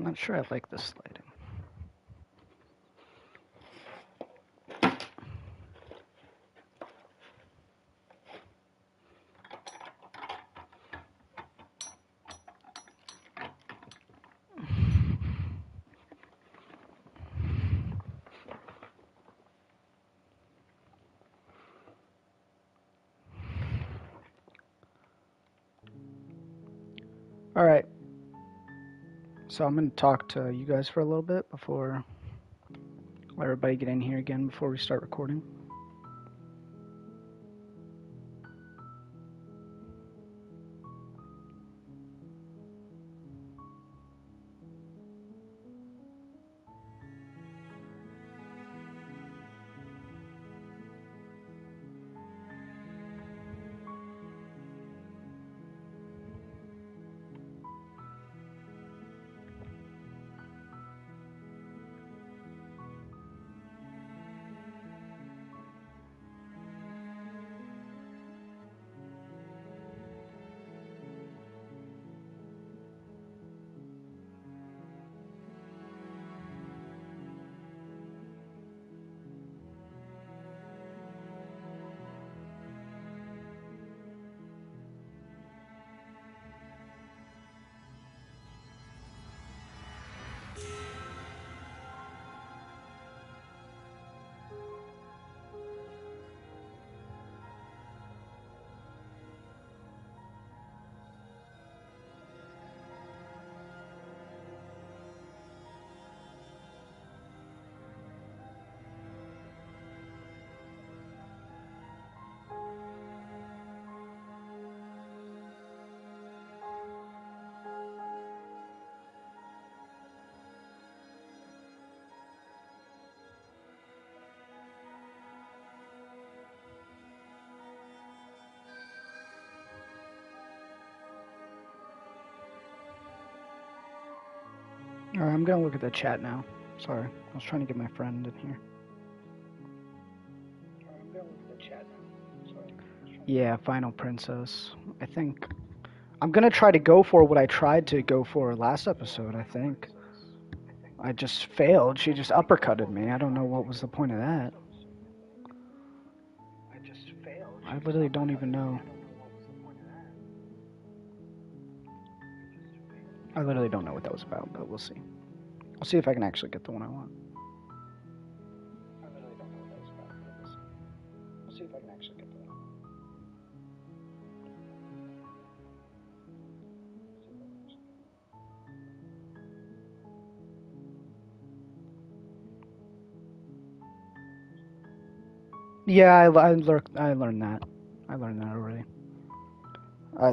not sure I like this lighting. All right. So I'm going to talk to you guys for a little bit before let everybody get in here again before we start recording. All right, I'm going to look at the chat now. Sorry, I was trying to get my friend in here. Yeah, Final Princess. I think I'm going to try to go for what I tried to go for last episode, I think. I just failed. She just uppercutted me. I don't know what was the point of that. I literally don't even know. I literally don't know what that was about, but we'll see. I'll see if I can actually get the one I want. Yeah, I learned that. I learned that already.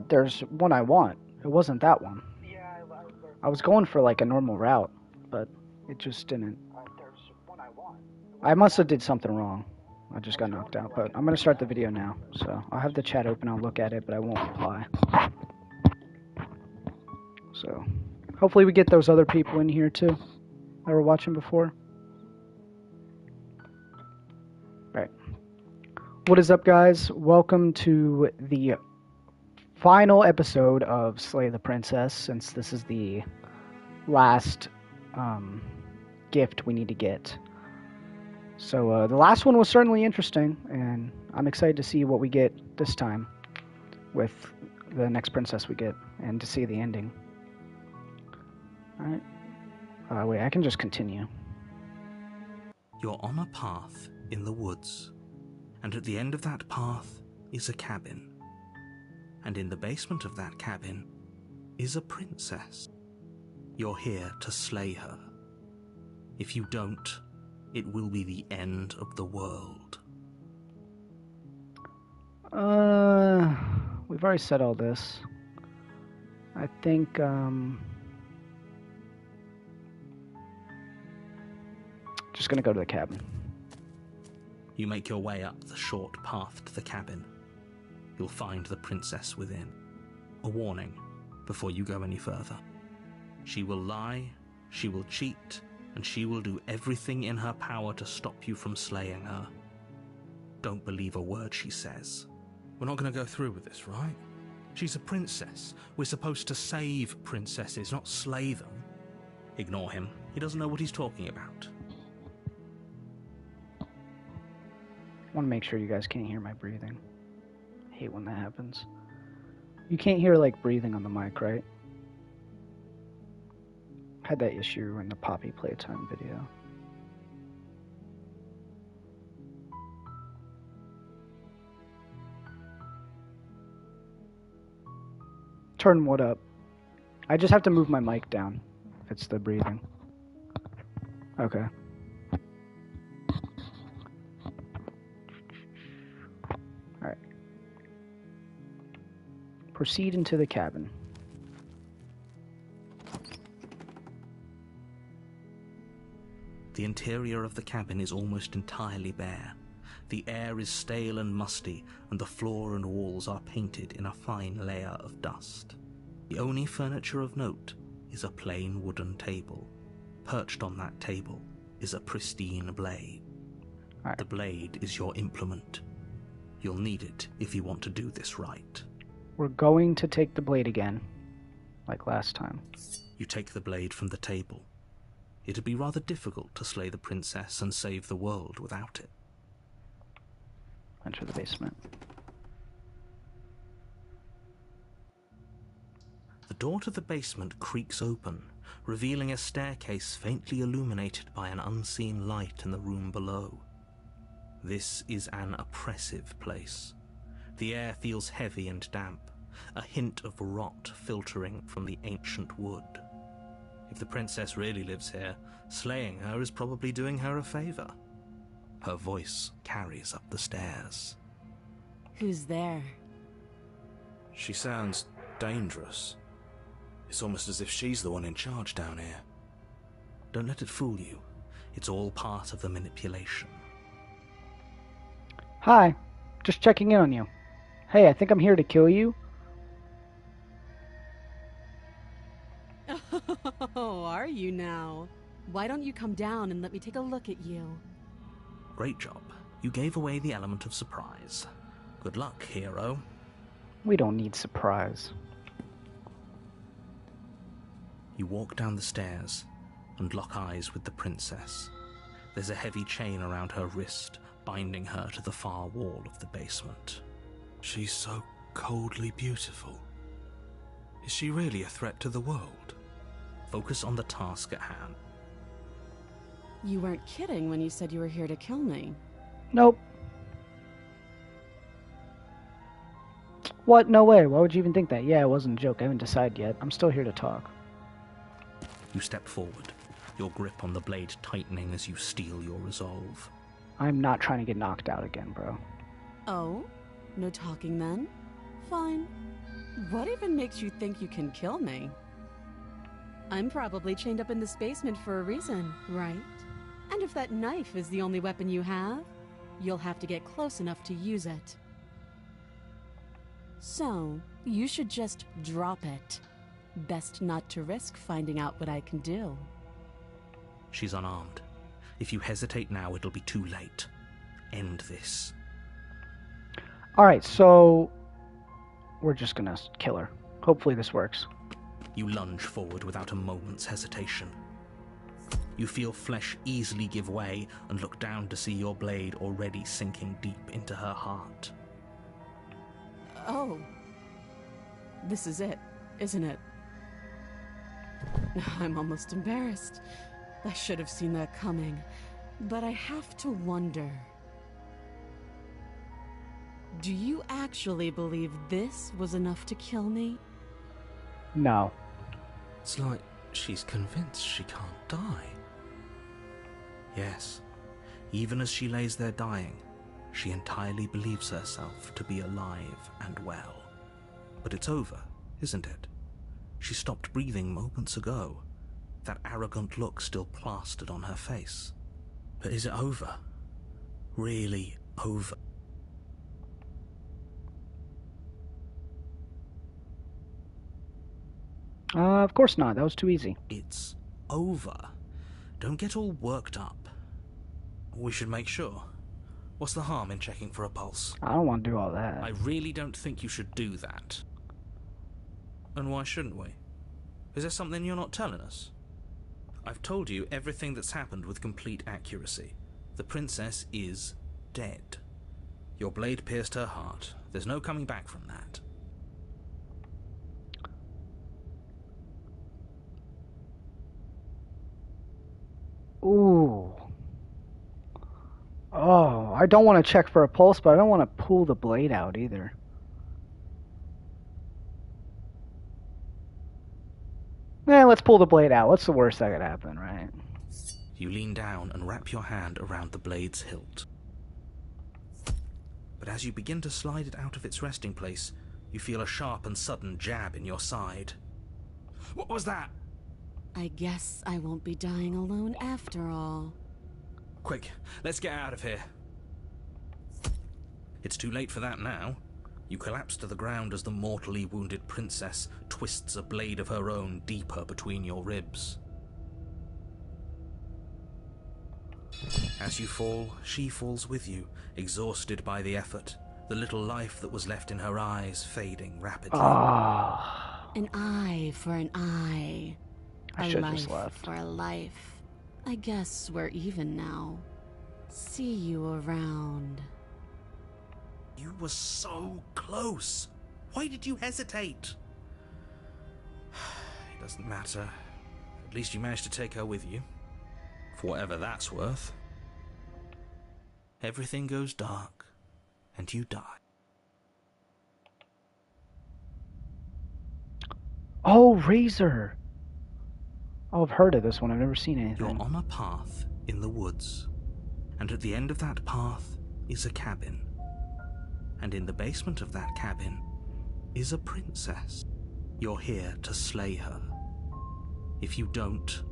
There's one I want. It wasn't that one. I was going for like a normal route, but it just didn't. I must have did something wrong. I just got knocked out, but I'm going to start the video now. So I'll have the chat open, I'll look at it, but I won't reply. So hopefully we get those other people in here too that were watching before. Right. What is up, guys? Welcome to the final episode of Slay the Princess, since this is the last gift we need to get. So the last one was certainly interesting, and I'm excited to see what we get this time with the next princess we get, and to see the ending. Alright. Wait, I can just continue. You're on a path in the woods, and at the end of that path is a cabin. And in the basement of that cabin is a princess. You're here to slay her. If you don't, it will be the end of the world. We've already said all this. I think, just gonna go to the cabin. You make your way up the short path to the cabin. You'll find the princess within. A warning before you go any further. She will lie, she will cheat, and she will do everything in her power to stop you from slaying her. Don't believe a word she says. We're not going to go through with this, right? She's a princess. We're supposed to save princesses, not slay them. Ignore him. He doesn't know what he's talking about. I want to make sure you guys can't hear my breathing. I hate when that happens. You can't hear, like, breathing on the mic, right? Had that issue in the Poppy Playtime video. Turn what up? I just have to move my mic down if it's the breathing. Okay. Alright. Proceed into the cabin. The interior of the cabin is almost entirely bare. The air is stale and musty, and the floor and walls are painted in a fine layer of dust. The only furniture of note is a plain wooden table. Perched on that table is a pristine blade. Right. The blade is your implement. You'll need it if you want to do this right. We're going to take the blade again, like last time. You take the blade from the table. It'd be rather difficult to slay the princess and save the world without it. Enter the basement. The door to the basement creaks open, revealing a staircase faintly illuminated by an unseen light in the room below. This is an oppressive place. The air feels heavy and damp, a hint of rot filtering from the ancient wood. If the princess really lives here, slaying her is probably doing her a favor. Her voice carries up the stairs. Who's there? She sounds dangerous. It's almost as if she's the one in charge down here. Don't let it fool you. It's all part of the manipulation. Hi, just checking in on you. Hey, I think I'm here to kill you. Oh, are you now? Why don't you come down and let me take a look at you? Great job. You gave away the element of surprise. Good luck, hero. We don't need surprise. You walk down the stairs and lock eyes with the princess. There's a heavy chain around her wrist, binding her to the far wall of the basement. She's so coldly beautiful. Is she really a threat to the world? Focus on the task at hand. You weren't kidding when you said you were here to kill me. Nope. What? No way. Why would you even think that? Yeah, it wasn't a joke. I haven't decided yet. I'm still here to talk. You step forward, your grip on the blade tightening as you steel your resolve. I'm not trying to get knocked out again, bro. Oh? No talking then? Fine. What even makes you think you can kill me? I'm probably chained up in this basement for a reason, right? And if that knife is the only weapon you have, you'll have to get close enough to use it. So, you should just drop it. Best not to risk finding out what I can do. She's unarmed. If you hesitate now, it'll be too late. End this. Alright, so we're just gonna kill her. Hopefully this works. You lunge forward without a moment's hesitation. You feel flesh easily give way and look down to see your blade already sinking deep into her heart. Oh. This is it, isn't it? I'm almost embarrassed. I should have seen that coming. But I have to wonder. Do you actually believe this was enough to kill me? No. It's like she's convinced she can't die. Yes, even as she lays there dying, she entirely believes herself to be alive and well. But it's over, isn't it? She stopped breathing moments ago, that arrogant look still plastered on her face. But is it over? Really over? Of course not. That was too easy. It's over. Don't get all worked up. We should make sure. What's the harm in checking for a pulse? I don't want to do all that. I really don't think you should do that. And why shouldn't we? Is there something you're not telling us? I've told you everything that's happened with complete accuracy. The princess is dead. Your blade pierced her heart. There's no coming back from that. Ooh. Oh, I don't want to check for a pulse, but I don't want to pull the blade out either. Let's pull the blade out. What's the worst that could happen, right? You lean down and wrap your hand around the blade's hilt. But as you begin to slide it out of its resting place, you feel a sharp and sudden jab in your side. What was that? I guess I won't be dying alone after all. Quick, let's get out of here. It's too late for that now. You collapse to the ground as the mortally wounded princess twists a blade of her own deeper between your ribs. As you fall, she falls with you, exhausted by the effort, the little life that was left in her eyes fading rapidly. An eye for an eye. I should have just left. For a life. I guess we're even now. See you around. You were so close. Why did you hesitate? It doesn't matter. At least you managed to take her with you. For whatever that's worth. Everything goes dark, and you die. Oh, Razor! Oh, I've heard of this one. I've never seen anything. You're on a path in the woods, and at the end of that path is a cabin. And in the basement of that cabin is a princess. You're here to slay her. If you don't,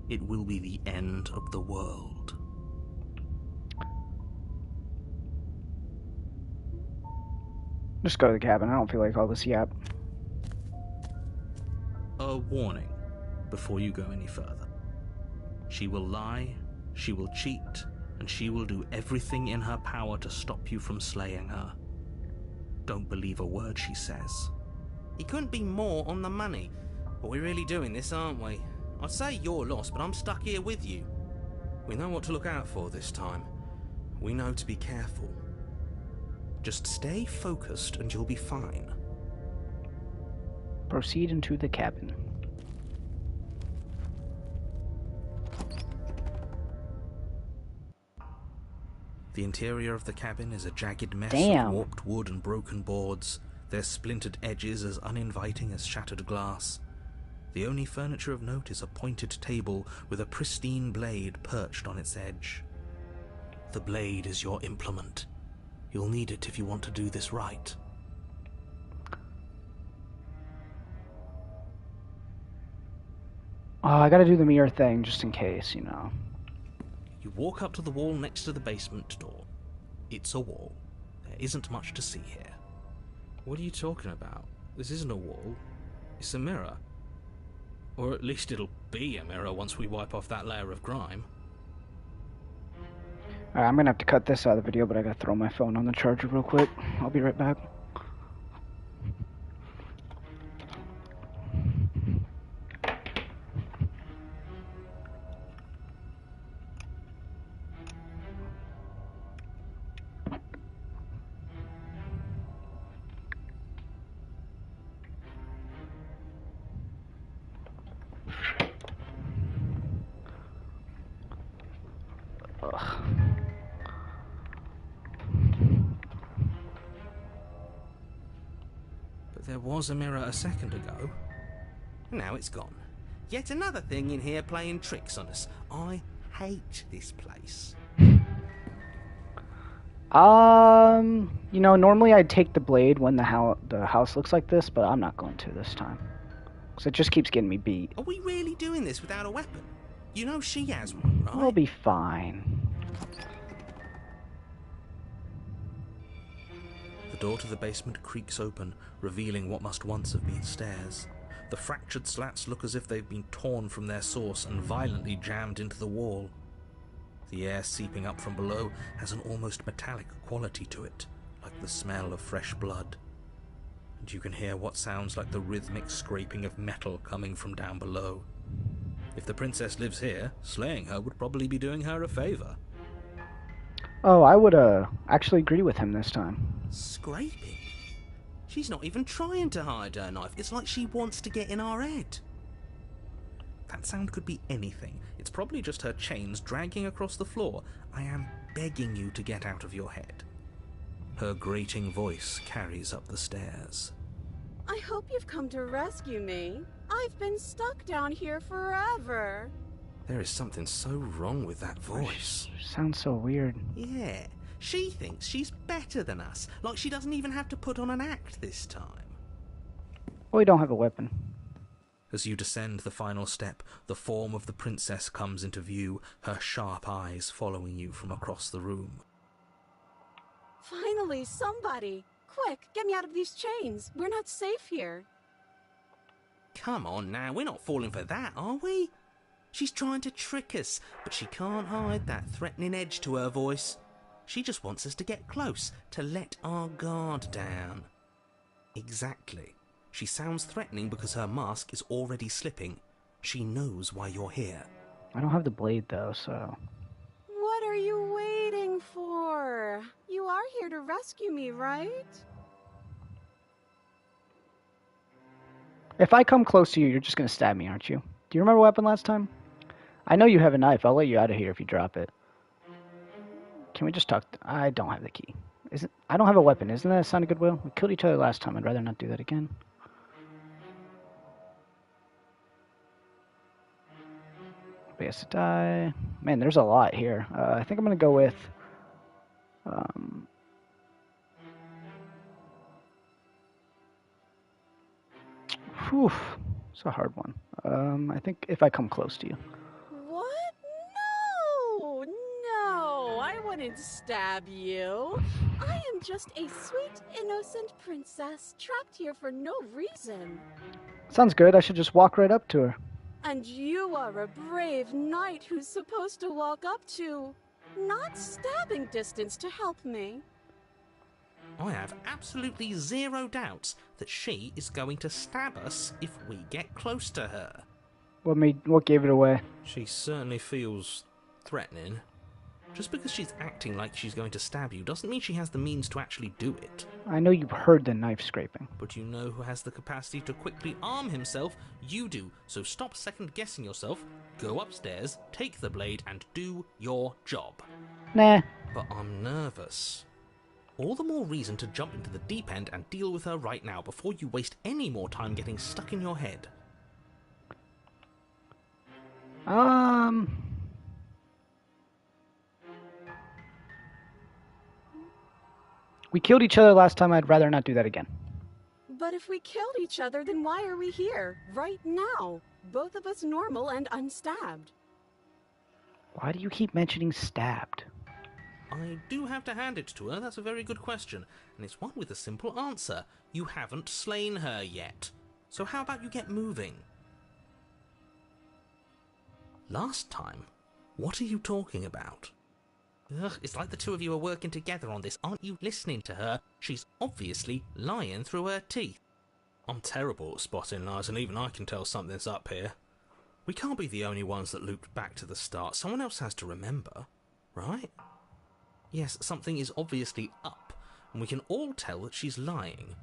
it will be the end of the world. Just go to the cabin. I don't feel like all this yap. A warning before you go any further. She will lie, she will cheat, and she will do everything in her power to stop you from slaying her. Don't believe a word she says. He couldn't be more on the money. But we're really doing this, aren't we? I'd say you're lost, but I'm stuck here with you. We know what to look out for this time. We know to be careful. Just stay focused and you'll be fine. Proceed into the cabin. The interior of the cabin is a jagged mess Damn. of warped wood and broken boards, their splintered edges as uninviting as shattered glass. The only furniture of note is a pointed table with a pristine blade perched on its edge. The blade is your implement. You'll need it if you want to do this right. I gotta do the mirror thing just in case, you know. You walk up to the wall next to the basement door. It's a wall. There isn't much to see here. What are you talking about? This isn't a wall. It's a mirror. Or at least it'll be a mirror once we wipe off that layer of grime. Alright, I'm gonna have to cut this out of the video, but I gotta throw my phone on the charger real quick. I'll be right back. But there was a mirror a second ago. Now it's gone. Yet another thing in here playing tricks on us. I hate this place. You know, normally I'd take the blade when the house looks like this, but I'm not going to this time. Because it just keeps getting me beat. Are we really doing this without a weapon? You know she has one, right? We'll be fine. The door to the basement creaks open, revealing what must once have been stairs. The fractured slats look as if they've been torn from their source and violently jammed into the wall. The air seeping up from below has an almost metallic quality to it, like the smell of fresh blood. And you can hear what sounds like the rhythmic scraping of metal coming from down below. If the princess lives here, slaying her would probably be doing her a favor. Oh, I would actually agree with him this time. Scraping? She's not even trying to hide her knife. It's like she wants to get in our head. That sound could be anything. It's probably just her chains dragging across the floor. I am begging you to get out of your head. Her grating voice carries up the stairs. I hope you've come to rescue me. I've been stuck down here forever. There is something so wrong with that voice. Sounds so weird. Yeah, she thinks she's better than us, like she doesn't even have to put on an act this time. Well, we don't have a weapon. As you descend the final step, the form of the princess comes into view, her sharp eyes following you from across the room. Finally, somebody! Quick, get me out of these chains. We're not safe here. Come on now, we're not falling for that, are we? She's trying to trick us, but she can't hide that threatening edge to her voice. She just wants us to get close, to let our guard down. Exactly. She sounds threatening because her mask is already slipping. She knows why you're here. I don't have the blade, though, so... What are you waiting for? You are here to rescue me, right? If I come close to you, you're just going to stab me, aren't you? Do you remember what happened last time? I know you have a knife. I'll let you out of here if you drop it. Can we just talk? I don't have the key. I don't have a weapon. Isn't that a sign of goodwill? We killed each other last time. I'd rather not do that again. He has to die. Man, there's a lot here. I think I'm going to go with... Whew, it's a hard one. I think if I come close to you. What? No, I wouldn't stab you. I am just a sweet, innocent princess trapped here for no reason. Sounds good. I should just walk right up to her. And you are a brave knight who's supposed to walk up to, not stabbing distance to help me. I have absolutely zero doubts that she is going to stab us if we get close to her. What gave it away? She certainly feels threatening. Just because she's acting like she's going to stab you doesn't mean she has the means to actually do it. I know you've heard the knife scraping. But you know who has the capacity to quickly arm himself? You do. So stop second-guessing yourself, go upstairs, take the blade, and do your job. Nah. But I'm nervous. All the more reason to jump into the deep end and deal with her right now before you waste any more time getting stuck in your head. We killed each other last time. I'd rather not do that again. But if we killed each other, then why are we here, right now? Both of us normal and unstabbed. Why do you keep mentioning stabbed? I do have to hand it to her. That's a very good question. And it's one with a simple answer. You haven't slain her yet. So how about you get moving? Last time? What are you talking about? Ugh, it's like the two of you are working together on this. Aren't you listening to her? She's obviously lying through her teeth. I'm terrible at spotting lies, and even I can tell something's up here. We can't be the only ones that looped back to the start. Someone else has to remember, right? Yes, something is obviously up, and we can all tell that she's lying.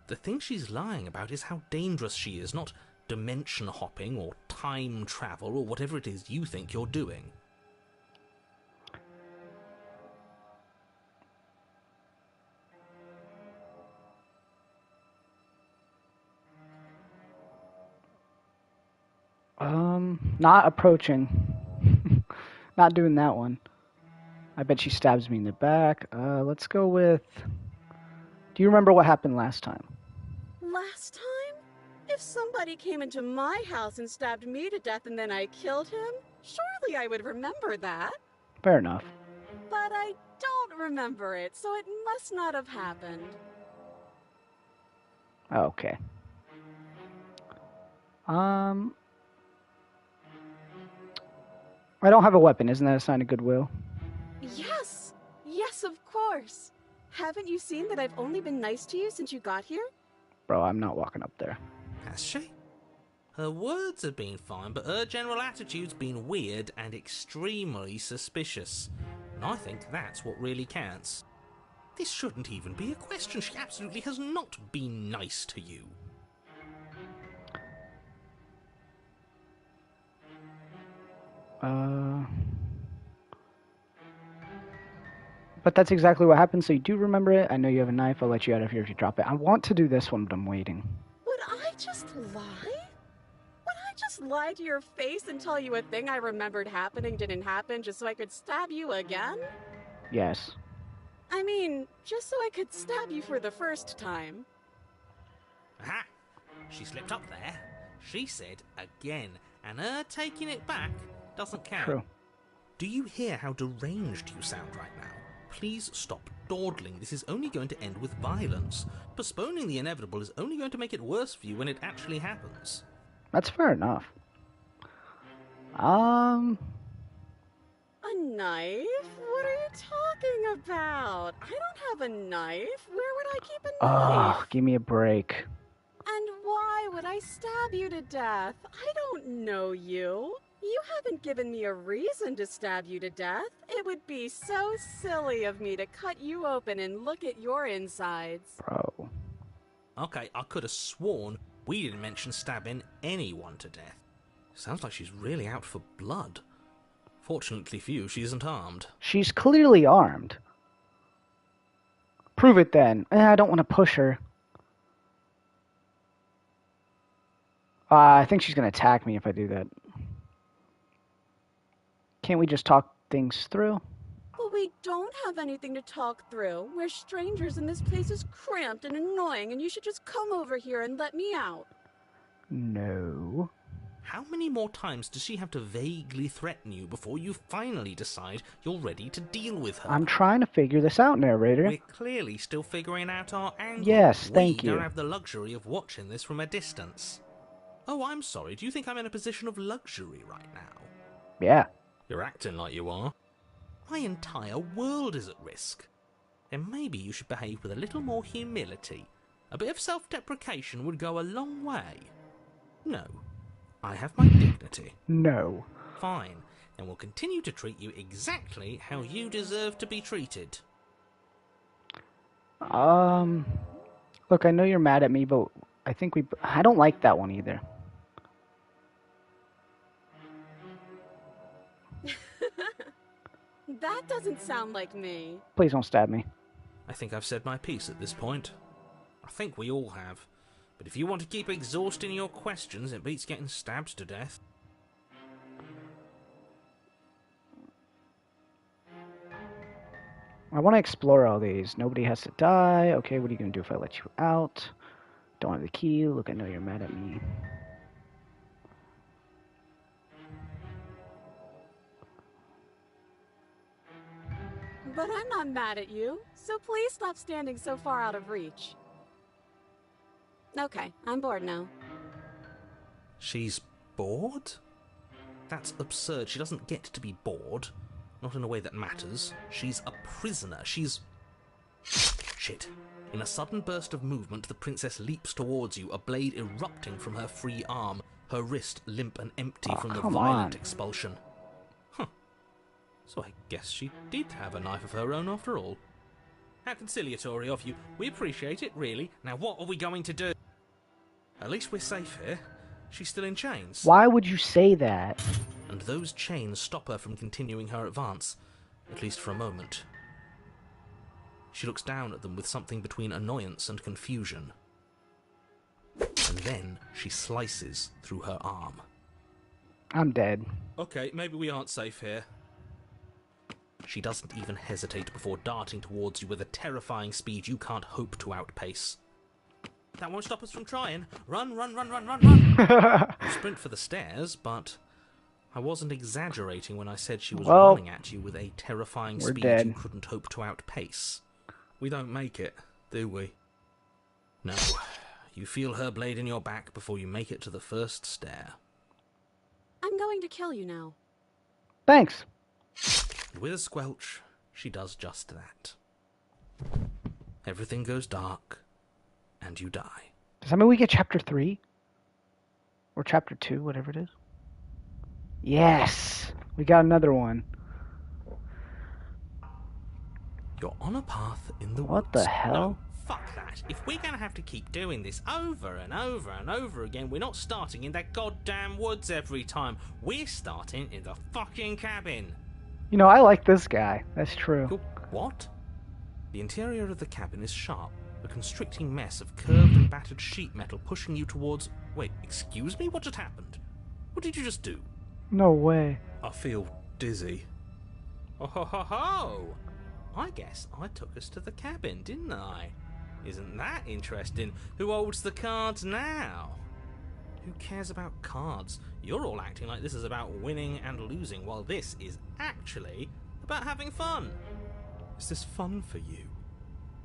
The thing she's lying about is how dangerous she is, not dimension hopping or time travel or whatever it is you think you're doing. Not approaching. Not doing that one. I bet she stabs me in the back. Let's go with... Do you remember what happened last time? Last time? If somebody came into my house and stabbed me to death and then I killed him, surely I would remember that. Fair enough. But I don't remember it, so it must not have happened. Okay. I don't have a weapon. Isn't that a sign of goodwill? Yes! Yes, of course! Haven't you seen that I've only been nice to you since you got here? Bro, I'm not walking up there. Has she? Her words have been fine, but her general attitude's been weird and extremely suspicious. And I think that's what really counts. This shouldn't even be a question. She absolutely has not been nice to you. But that's exactly what happened, so you do remember it. I know you have a knife. I'll let you out of here if you drop it. I want to do this one, but I'm waiting. Would I just lie? Would I just lie to your face and tell you a thing I remembered happening didn't happen just so I could stab you again? Yes. I mean, just so I could stab you for the first time. Aha! She slipped up there. She said again, and her taking it back doesn't count. True. Do you hear how deranged you sound right now? Please stop dawdling. This is only going to end with violence. Postponing the inevitable is only going to make it worse for you when it actually happens. That's fair enough. A knife? What are you talking about? I don't have a knife. Where would I keep a knife? Oh, give me a break. And why would I stab you to death? I don't know you. You haven't given me a reason to stab you to death. It would be so silly of me to cut you open and look at your insides. Bro. Okay, I could have sworn we didn't mention stabbing anyone to death. Sounds like she's really out for blood. Fortunately for you, she isn't armed. She's clearly armed. Prove it then. I don't want to push her. I think she's going to attack me if I do that. Can't we just talk things through? Well, we don't have anything to talk through. We're strangers and this place is cramped and annoying and you should just come over here and let me out. No. How many more times does she have to vaguely threaten you before you finally decide you're ready to deal with her? I'm trying to figure this out, narrator. We're clearly still figuring out our angle. Yes, thank We you. don't have the luxury of watching this from a distance. Oh, I'm sorry. Do you think I'm in a position of luxury right now? Yeah. You're acting like you are. My entire world is at risk. Then maybe you should behave with a little more humility. A bit of self-deprecation would go a long way. No. I have my dignity. No. Fine. Then we'll continue to treat you exactly how you deserve to be treated. Look, I know you're mad at me, but I don't like that one either. That doesn't sound like me. Please don't stab me. I think I've said my piece at this point. I think we all have. But if you want to keep exhausting your questions, it beats getting stabbed to death. I want to explore all these. Nobody has to die. Okay, what are you going to do if I let you out? Don't have the key. Look, I know you're mad at me. But I'm not mad at you, so please stop standing so far out of reach. Okay, I'm bored now. She's bored? That's absurd. She doesn't get to be bored. Not in a way that matters. She's a prisoner. She's... Shit. In a sudden burst of movement, the princess leaps towards you, a blade erupting from her free arm, her wrist limp and empty from the violent expulsion. Huh. So I guess she did have a knife of her own after all. How conciliatory of you. We appreciate it, really. Now what are we going to do? At least we're safe here. She's still in chains. Why would you say that? And those chains stop her from continuing her advance, at least for a moment. She looks down at them with something between annoyance and confusion. And then she slices through her arm. I'm dead. Okay, maybe we aren't safe here. She doesn't even hesitate before darting towards you with a terrifying speed you can't hope to outpace. That won't stop us from trying. Run, run, run, run, run, run! You sprint for the stairs, but I wasn't exaggerating when I said she was running at you with a terrifying speed you couldn't hope to outpace. We don't make it, do we? No. You feel her blade in your back before you make it to the first stair. I'm going to kill you now. Thanks. And with a squelch, she does just that. Everything goes dark, and you die. Does that mean we get chapter 3? Or chapter 2, whatever it is. Yes! We got another one. You're on a path in the What woods. the hell? No, fuck that. If we're gonna have to keep doing this over and over and over again, we're not starting in that goddamn woods every time. We're starting in the fucking cabin. You know, I like this guy. That's true. What? The interior of the cabin is sharp, a constricting mess of curved and battered sheet metal pushing you towards... Wait, excuse me? What just happened? What did you just do? No way. I feel dizzy. Oh ho ho ho! I guess I took us to the cabin, didn't I? Isn't that interesting? Who holds the cards now? Who cares about cards? You're all acting like this is about winning and losing, while this is actually about having fun. Is this fun for you?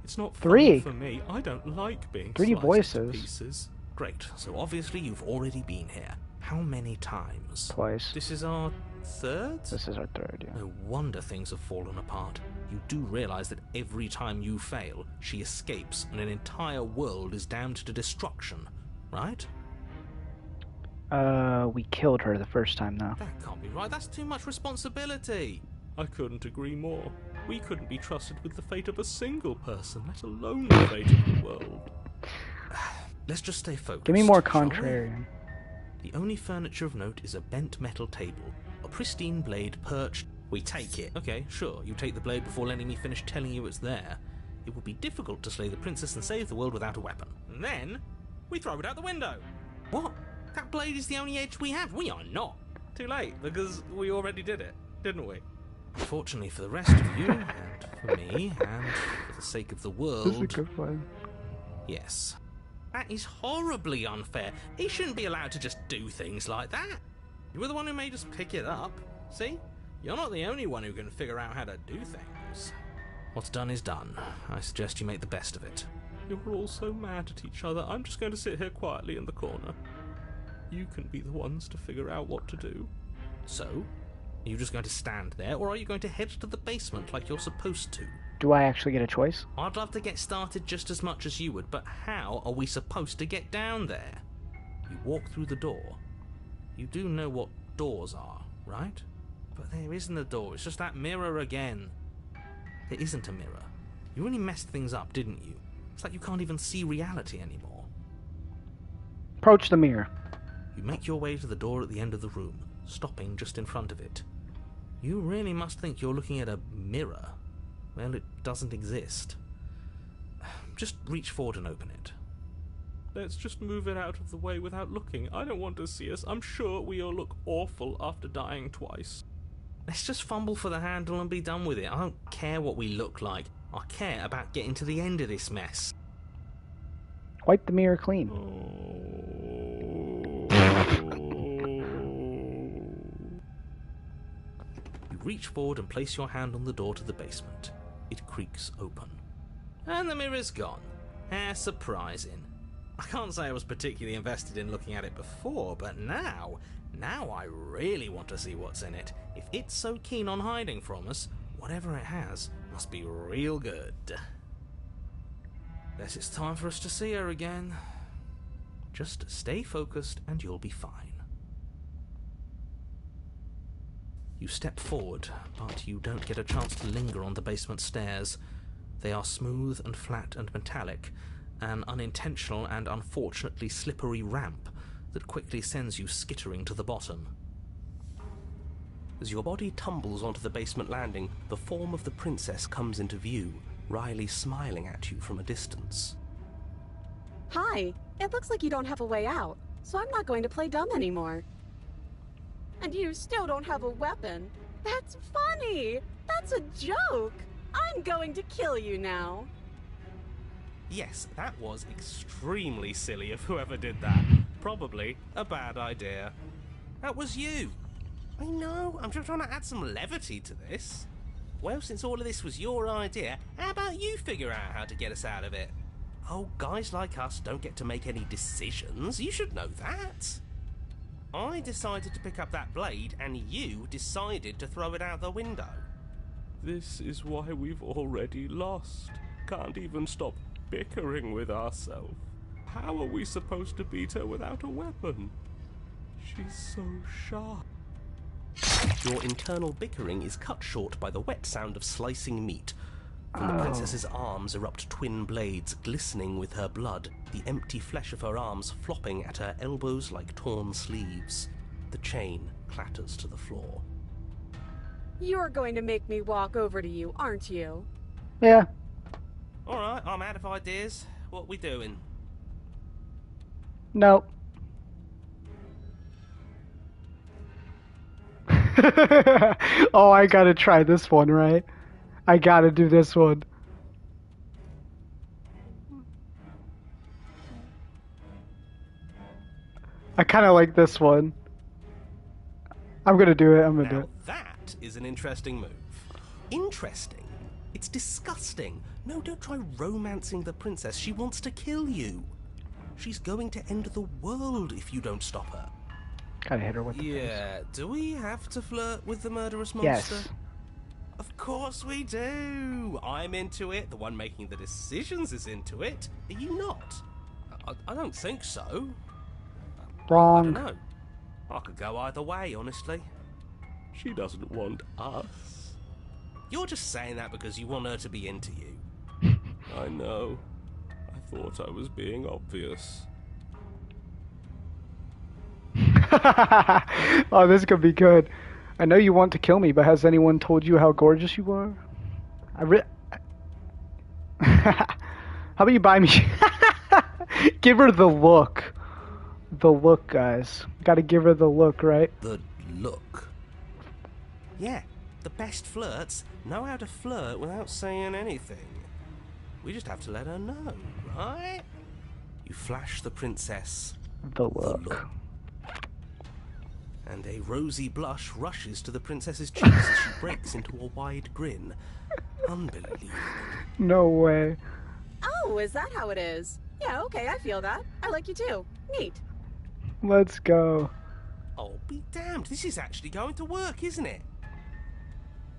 It's not fun 3. for me. I don't like being 3 sliced voices. into pieces. Great, so obviously you've already been here. How many times? Twice. This is our third? This is our 3rd, yeah. No wonder things have fallen apart. You do realise that every time you fail, she escapes and an entire world is damned to destruction, right? We killed her the first time, though. That can't be right. That's too much responsibility. I couldn't agree more. We couldn't be trusted with the fate of a single person, let alone the fate of the world. Let's just stay focused. Give me more shall we? contrarian. The only furniture of note is a bent metal table, a pristine blade perched. We take it. Okay, sure, you take the blade before letting me finish telling you it's there. It would be difficult to slay the princess and save the world without a weapon. And then, we throw it out the window. What? That blade is the only edge we have. We are not. Too late, because we already did it, didn't we? Unfortunately for the rest of you, and for me, and for the sake of the This is a world, good one. yes. That is horribly unfair. He shouldn't be allowed to just do things like that. You were the one who made us pick it up. See? You're not the only one who can figure out how to do things. What's done is done. I suggest you make the best of it. You're all so mad at each other. I'm just going to sit here quietly in the corner. You can be the ones to figure out what to do. So, are you just going to stand there, or are you going to head to the basement like you're supposed to? Do I actually get a choice? I'd love to get started just as much as you would, but how are we supposed to get down there? You walk through the door. You do know what doors are, right? But there isn't a door, it's just that mirror again. There isn't a mirror. You really messed things up, didn't you? It's like you can't even see reality anymore. Approach the mirror. You make your way to the door at the end of the room, stopping just in front of it. You really must think you're looking at a mirror. Well, it doesn't exist. Just reach forward and open it. Let's just move it out of the way without looking. I don't want to see us. I'm sure we all look awful after dying twice. Let's just fumble for the handle and be done with it. I don't care what we look like. I care about getting to the end of this mess. Wipe the mirror clean. You reach forward and place your hand on the door to the basement. It creaks open. And the mirror's gone. How surprising. I can't say I was particularly invested in looking at it before, but now I really want to see what's in it. If it's so keen on hiding from us, whatever it has must be real good. Guess it's time for us to see her again. Just stay focused and you'll be fine. You step forward, but you don't get a chance to linger on the basement stairs. They are smooth and flat and metallic, an unintentional and unfortunately slippery ramp that quickly sends you skittering to the bottom. As your body tumbles onto the basement landing, the form of the princess comes into view, wryly smiling at you from a distance. Hi, it looks like you don't have a way out, so I'm not going to play dumb anymore. And you still don't have a weapon. That's funny! That's a joke! I'm going to kill you now. Yes, that was extremely silly of whoever did that. Probably a bad idea. That was you. I know, I'm just trying to add some levity to this. Well, since all of this was your idea, how about you figure out how to get us out of it? Oh, guys like us don't get to make any decisions. You should know that. I decided to pick up that blade, and you decided to throw it out the window. This is why we've already lost. Can't even stop bickering with ourselves. How are we supposed to beat her without a weapon? She's so sharp. Your internal bickering is cut short by the wet sound of slicing meat. From the princess's arms erupt twin blades glistening with her blood, the empty flesh of her arms flopping at her elbows like torn sleeves. The chain clatters to the floor. You're going to make me walk over to you, aren't you? Yeah. Alright, I'm out of ideas. What we doing? Nope. Oh, I gotta try this one, right? I gotta do this one. I kind of like this one. I'm gonna do it. I'm gonna do Now it. that is an interesting move. Interesting? It's disgusting. No, don't try romancing the princess. She wants to kill you. She's going to end the world if you don't stop her. Gotta hit her with the face. Yeah, do we have to flirt with the murderous monster? Yes. Of course we do. I'm into it. The one making the decisions is into it. Are you not? I don't think so. I Wrong. don't know. I could go either way, honestly. She doesn't want us. You're just saying that because you want her to be into you. I know. I thought I was being obvious. Oh, this could be good. I know you want to kill me, but has anyone told you how gorgeous you are? How about you buy me? Give her the look. The look, guys. Gotta give her the look, right? The look. Yeah, the best flirts know how to flirt without saying anything. We just have to let her know, right? You flash the princess The look. and a rosy blush rushes to the princess's cheeks as she breaks into a wide grin. Unbelievable. No way. Oh, is that how it is? Yeah, okay, I feel that. I like you too. Neat. Let's go. Oh, be damned, this is actually going to work, isn't it?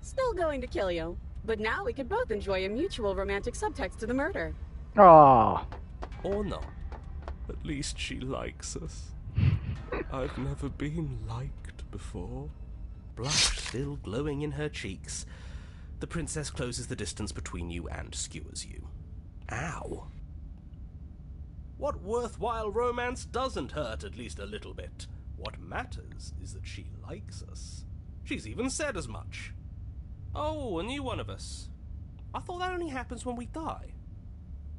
Still going to kill you. But now we could both enjoy a mutual romantic subtext to the murder. Aw. Or not. At least she likes us. I've never been liked before. Blush still glowing in her cheeks. The princess closes the distance between you and skewers you. Ow. What worthwhile romance doesn't hurt at least a little bit? What matters is that she likes us. She's even said as much. Oh, a new one of us. I thought that only happens when we die.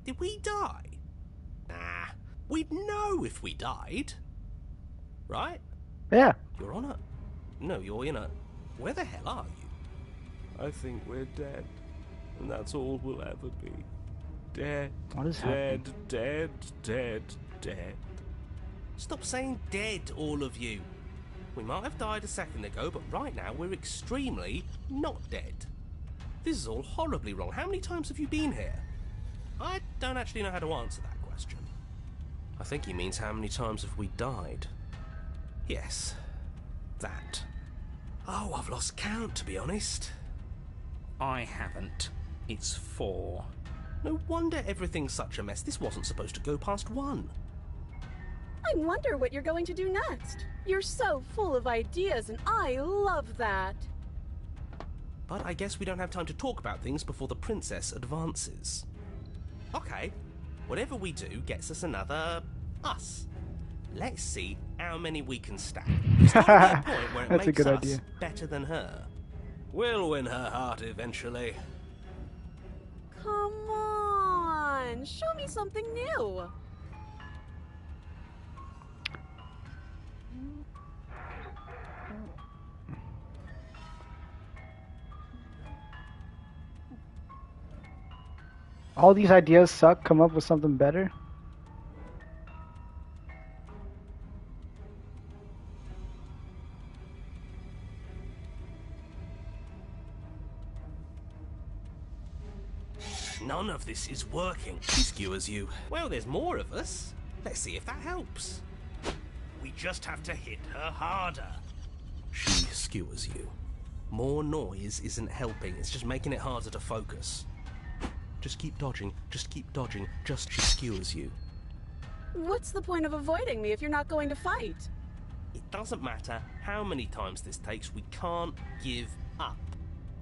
Did we die? Nah, we'd know if we died. Right? Yeah. You're on it. No, you're in it. Where the hell are you? I think we're dead. And that's all we'll ever be. Dead. What is happening? Dead, dead, dead. Stop saying dead, all of you. We might have died a second ago, but right now we're extremely not dead. This is all horribly wrong. How many times have you been here? I don't actually know how to answer that question. I think he means how many times have we died. Yes, that. Oh, I've lost count, to be honest. I haven't. It's 4. No wonder everything's such a mess. This wasn't supposed to go past 1. I wonder what you're going to do next. You're so full of ideas, and I love that. But I guess we don't have time to talk about things before the princess advances. Okay, whatever we do gets us another us. Let's see how many we can stack. There's got to be a point where it That's a makes good us idea. better than her. We'll win her heart eventually. Come on, show me something new. All these ideas suck. Come up with something better. None of this is working. She skewers you. Well, there's more of us. Let's see if that helps. We just have to hit her harder. She skewers you. More noise isn't helping. It's just making it harder to focus. Just keep dodging. Just keep dodging. Just she skewers you. What's the point of avoiding me if you're not going to fight? It doesn't matter how many times this takes, we can't give up.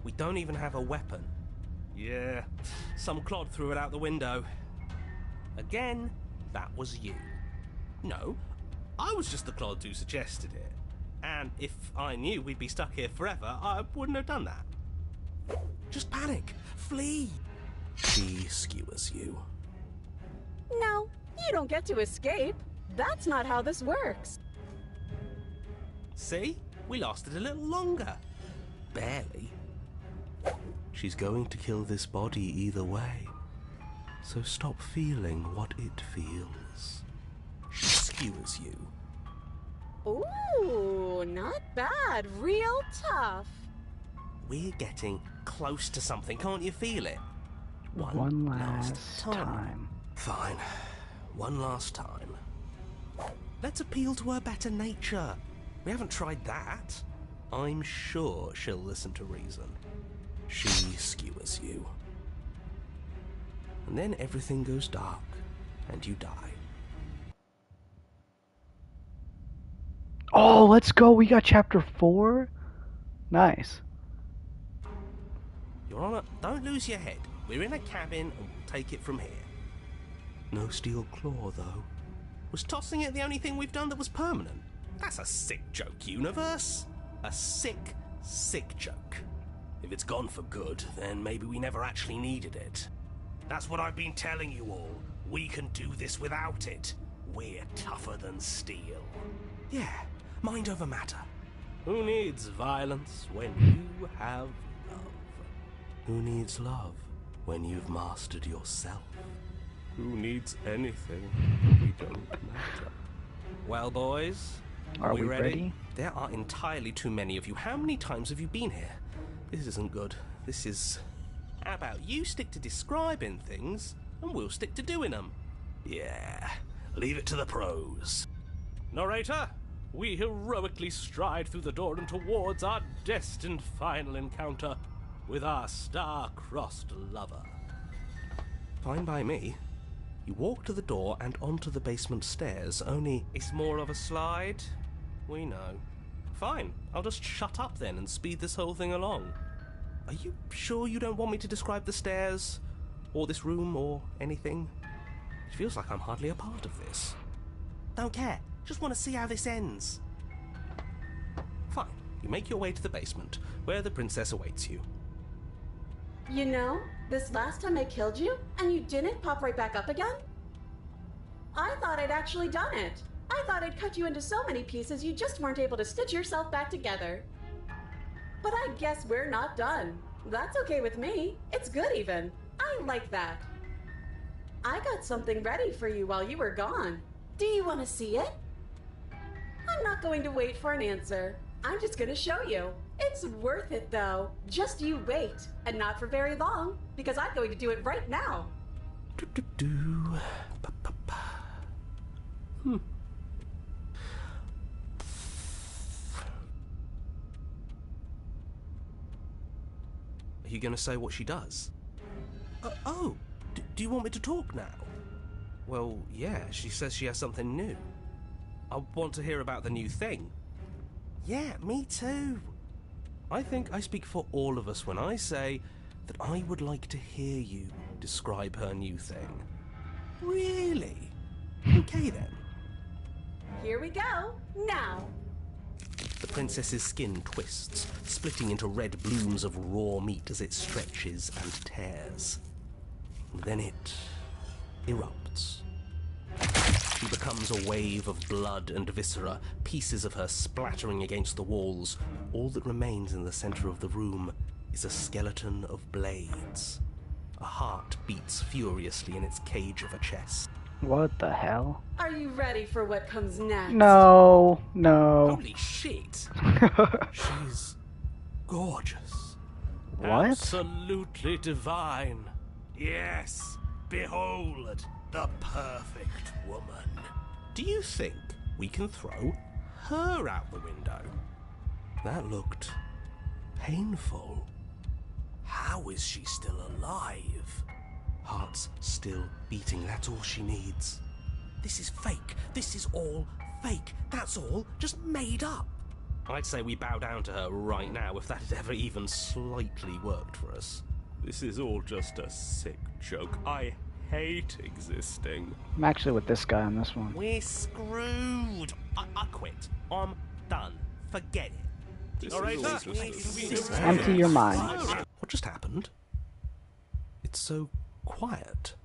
We don't even have a weapon. Yeah, some clod threw it out the window. Again, that was you. No, I was just the clod who suggested it. And if I knew we'd be stuck here forever, I wouldn't have done that. Just panic. Flee. She skewers you. No, you don't get to escape. That's not how this works. See? We lasted a little longer. Barely. She's going to kill this body either way. So stop feeling what it feels. She skewers you. Ooh, not bad. Real tough. We're getting close to something, can't you feel it? One last time. Fine. One last time. Let's appeal to her better nature. We haven't tried that. I'm sure she'll listen to reason. She skewers you. And then everything goes dark, and you die. Oh, let's go. We got chapter 4. Nice. Your Honor, don't lose your head. We're in a cabin, and we'll take it from here. No steel claw, though. Was tossing it the only thing we've done that was permanent? That's a sick joke, universe. A sick, sick joke. If it's gone for good, then maybe we never actually needed it. That's what I've been telling you all. We can do this without it. We're tougher than steel. Yeah, mind over matter. Who needs violence when you have love? Who needs love when you've mastered yourself? Who needs anything? We don't matter. Well, boys, Are we ready? There are entirely too many of you. How many times have you been here? This isn't good. This is... How about you stick to describing things, and we'll stick to doing them? Yeah, leave it to the pros. Narrator, we heroically stride through the door and towards our destined final encounter with our star-crossed lover. Fine by me. You walk to the door and onto the basement stairs, only it's more of a slide. We know. Fine, I'll just shut up then and speed this whole thing along. Are you sure you don't want me to describe the stairs, or this room, or anything? It feels like I'm hardly a part of this. Don't care, just want to see how this ends. Fine, you make your way to the basement, where the princess awaits you. You know, this last time I killed you, and you didn't pop right back up again? I thought I'd actually done it. I thought I'd cut you into so many pieces you just weren't able to stitch yourself back together. But I guess we're not done. That's okay with me. It's good even. I like that. I got something ready for you while you were gone. Do you want to see it? I'm not going to wait for an answer. I'm just going to show you. It's worth it though. Just you wait. And not for very long, because I'm going to do it right now. Are you going to say what she does? Do you want me to talk now? Well, yeah, she says she has something new. I want to hear about the new thing. Yeah, me too. I think I speak for all of us when I say that I would like to hear you describe her new thing. Really? Okay then. Here we go. Now. The princess's skin twists, splitting into red blooms of raw meat as it stretches and tears. And then it erupts. She becomes a wave of blood and viscera, pieces of her splattering against the walls. All that remains in the center of the room is a skeleton of blades. A heart beats furiously in its cage of a chest. What the hell? Are you ready for what comes next? No, no. Holy shit! She's gorgeous. What? Absolutely divine. Yes, behold, the perfect woman. Do you think we can throw her out the window? That looked painful. How is she still alive? Heart's still beating, that's all she needs. This is fake. This is all fake, that's all. Just made up. I'd say we bow down to her right now if that had ever even slightly worked for us. This is all just a sick joke. I hate existing. I'm actually with this guy on this one. We're screwed. I quit. I'm done. Forget it. All right, Empty your mind. What just happened? It's so quiet.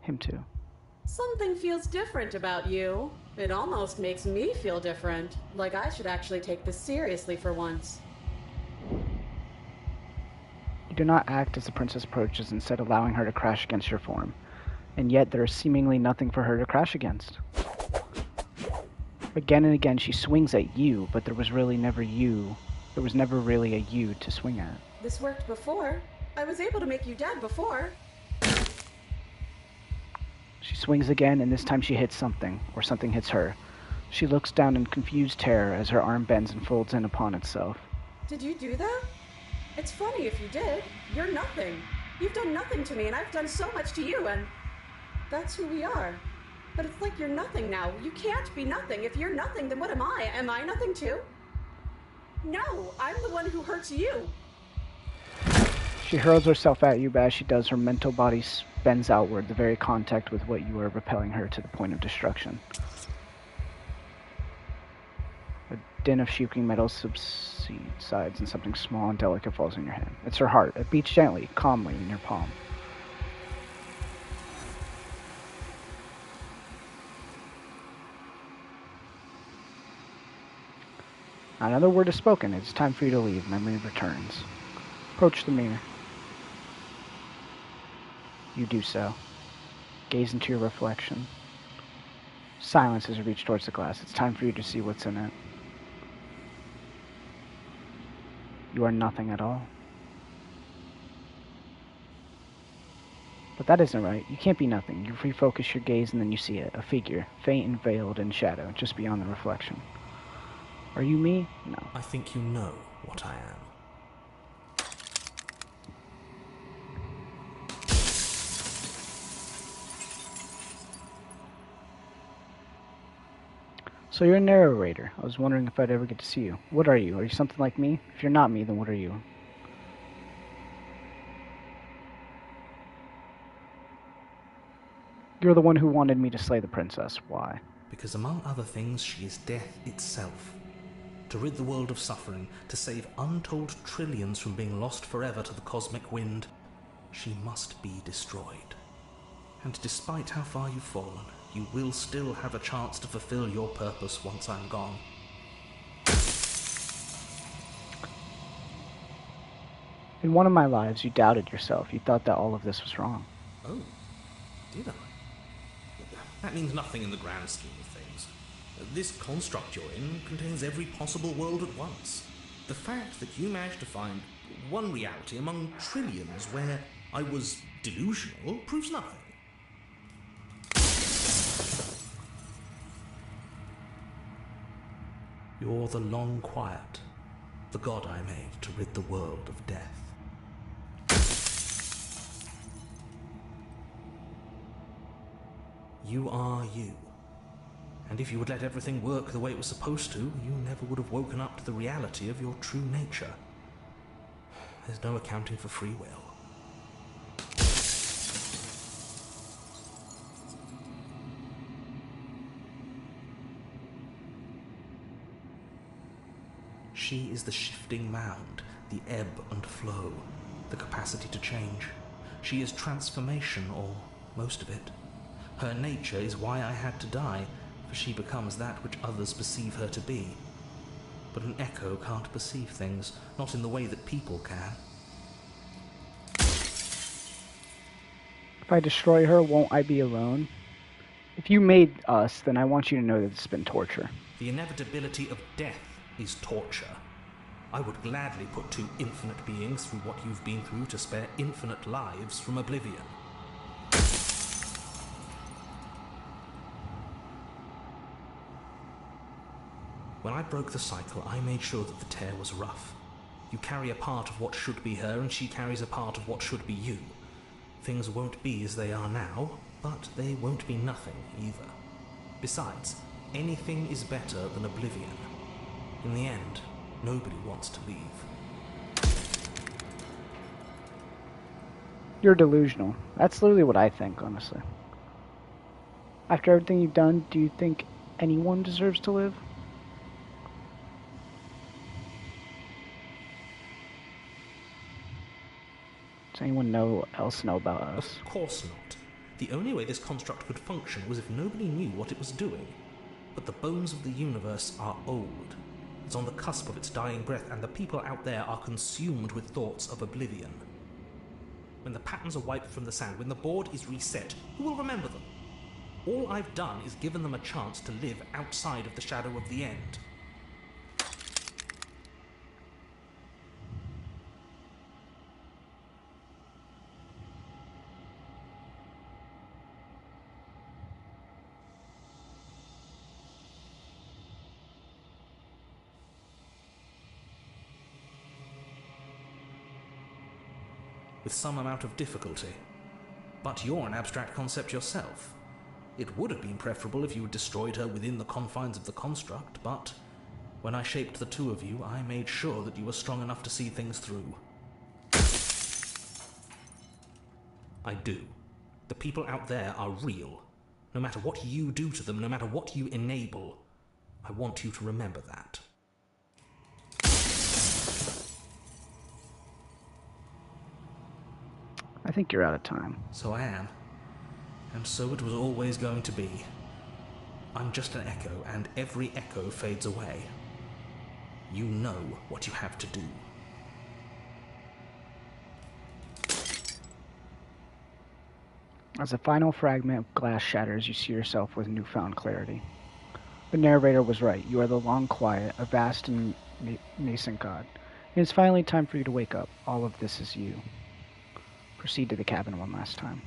Him too. Something feels different about you. It almost makes me feel different. Like I should actually take this seriously for once. You do not act as the princess approaches, instead allowing her to crash against your form. And yet there is seemingly nothing for her to crash against. Again and again she swings at you, but there was really never you. There was never really a you to swing at. This worked before. I was able to make you dead before. She swings again, and this time she hits something, or something hits her. She looks down in confused terror as her arm bends and folds in upon itself. Did you do that? It's funny if you did. You're nothing. You've done nothing to me, and I've done so much to you, and that's who we are. But it's like you're nothing now. You can't be nothing. If you're nothing, then what am I? Am I nothing too? No, I'm the one who hurts you. She hurls herself at you, but as she does, her mental body bends outward, the very contact with what you are, repelling her to the point of destruction. A din of shrieking metal subsides, and something small and delicate falls in your hand. It's her heart. It beats gently, calmly in your palm. Another word is spoken. It's time for you to leave. Memory returns. Approach the mirror. You do so. Gaze into your reflection. Silence as you reach towards the glass. It's time for you to see what's in it. You are nothing at all. But that isn't right. You can't be nothing. You refocus your gaze and then you see it. A figure, faint and veiled in shadow, just beyond the reflection. Are you me? No. I think you know what I am. So you're a narrator. I was wondering if I'd ever get to see you. What are you? Are you something like me? If you're not me, then what are you? You're the one who wanted me to slay the princess. Why? Because among other things, she is death itself. To rid the world of suffering, to save untold trillions from being lost forever to the cosmic wind, she must be destroyed. And despite how far you've fallen, you will still have a chance to fulfill your purpose once I'm gone. In one of my lives, you doubted yourself. You thought that all of this was wrong. Oh, did I? That means nothing in the grand scheme of things. This construct you're in contains every possible world at once. The fact that you managed to find one reality among trillions where I was delusional proves nothing. You're the long quiet, the god I made to rid the world of death. You are you. And if you would let everything work the way it was supposed to, you never would have woken up to the reality of your true nature. There's no accounting for free will. She is the shifting mound, the ebb and flow, the capacity to change. She is transformation, or most of it. Her nature is why I had to die, for she becomes that which others perceive her to be. But an echo can't perceive things, not in the way that people can. If I destroy her, won't I be alone? If you made us, then I want you to know that it's been torture. The inevitability of death is torture. I would gladly put two infinite beings through what you've been through to spare infinite lives from oblivion. When I broke the cycle, I made sure that the tear was rough. You carry a part of what should be her, and she carries a part of what should be you. Things won't be as they are now, but they won't be nothing either. Besides, anything is better than oblivion. In the end, nobody wants to leave. You're delusional. That's literally what I think, honestly. After everything you've done, do you think anyone deserves to live? Does anyone else know about us? Of course not. The only way this construct could function was if nobody knew what it was doing. But the bones of the universe are old. It's on the cusp of its dying breath, and the people out there are consumed with thoughts of oblivion. When the patterns are wiped from the sand, when the board is reset, who will remember them? All I've done is given them a chance to live outside of the shadow of the end. With some amount of difficulty. But you're an abstract concept yourself. It would have been preferable if you had destroyed her within the confines of the construct, but when I shaped the two of you, I made sure that you were strong enough to see things through. I do. The people out there are real. No matter what you do to them, no matter what you enable, I want you to remember that. I think you're out of time. So I am. And so it was always going to be. I'm just an echo, and every echo fades away. You know what you have to do. As a final fragment of glass shatters, you see yourself with newfound clarity. The narrator was right. You are the long quiet, a vast and nascent god. It is finally time for you to wake up. All of this is you. Proceed to the cabin one last time.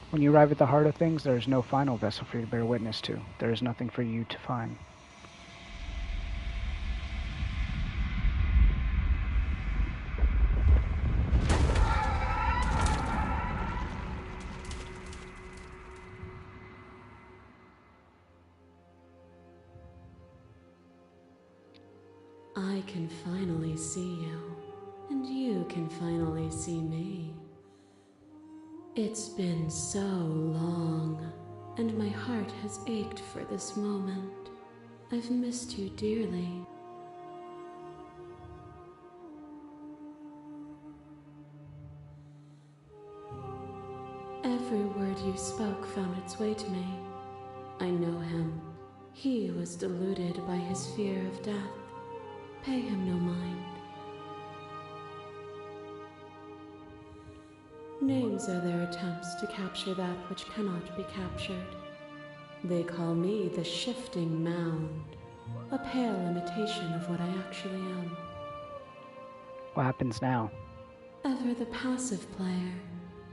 When you arrive at the heart of things, there is no final vessel for you to bear witness to. There is nothing for you to find. I can finally see you, and you can finally see me. It's been so long, and my heart has ached for this moment. I've missed you dearly. Every word you spoke found its way to me. I know him. He was deluded by his fear of death. Pay him no mind. Names are their attempts to capture that which cannot be captured. They call me the shifting mound, a pale imitation of what I actually am. What happens now? Ever the passive player,